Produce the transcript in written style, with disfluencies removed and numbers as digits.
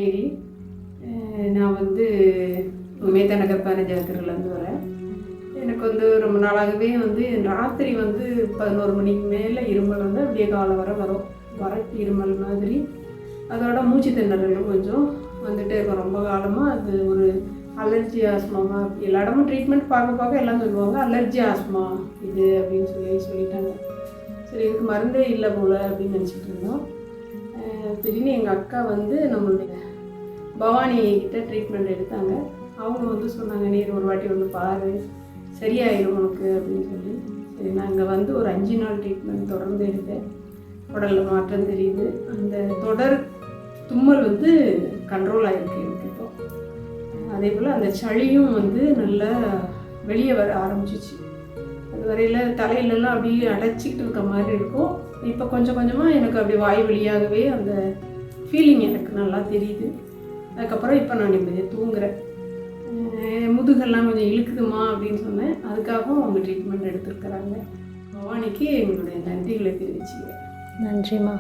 சரி, நான் வந்து மேத்தா நகர் பானஜாத்திரிலேருந்து வரேன். எனக்கு வந்து ரொம்ப நாளாகவே வந்து ராத்திரி வந்து 11 மணிக்கு மேலே இருமல் வந்து அப்படியே காலம் வரும் வறட்டு இருமல் மாதிரி. அதோட மூச்சு திணறலும் கொஞ்சம் வந்துட்டே இருக்கும் ரொம்ப காலமாக. அது ஒரு அலர்ஜி ஆஸ்மாவா, எல்லா இடமும் ட்ரீட்மெண்ட் பார்க்க எல்லாம் சொல்லுவாங்க அலர்ஜி ஆஸ்மா இது அப்படின்னு சொல்லிட்டாங்க. சரி, இதுக்கு மருந்தே இல்லை போல் அப்படின்னு நினச்சிட்டு இருந்தோம். திடீர்னு எங்கள் அக்கா வந்து நம்மளுடைய பவானி கிட்ட ட்ரீட்மெண்ட் எடுத்தாங்க. அவங்க வந்து சொன்னாங்க, நீர் ஒரு வாட்டி வந்து பாரு, சரியாயிடும் உனக்கு அப்படின்னு சொல்லி. சரி, நான் இங்கே வந்து ஒரு 5 நாள் ட்ரீட்மெண்ட் தொடர்ந்து எடுத்தேன். உடலில் மாற்றம் தெரியுது. அந்த தொடர் தும்மல் வந்து கண்ட்ரோல் ஆகிருக்கு எனக்கு இப்போ. அதே போல் அந்த சளியும் வந்து நல்லா வெளியே வர ஆரம்பிச்சிச்சு. அது வரையில் தலையிலலாம் அப்படியே அடைச்சிக்கிட்டு இருக்க மாதிரி இருக்கும். இப்போ கொஞ்சம் கொஞ்சமாக எனக்கு அப்படி வாய் வழியாகவே அந்த ஃபீலிங் எனக்கு நல்லா தெரியுது. அதுக்கப்புறம் இப்போ நான் நிம்மதியாக தூங்குறேன். முதுகெல்லாம் கொஞ்சம் இழுக்குதுமா அப்படின்னு சொன்னேன். அதுக்காகவும் அவங்க ட்ரீட்மெண்ட் எடுத்துருக்குறாங்க. பவானிக்கு எங்களுடைய நன்றிகளை தெரிவிச்சுக்கிறேன். நன்றிம்மா.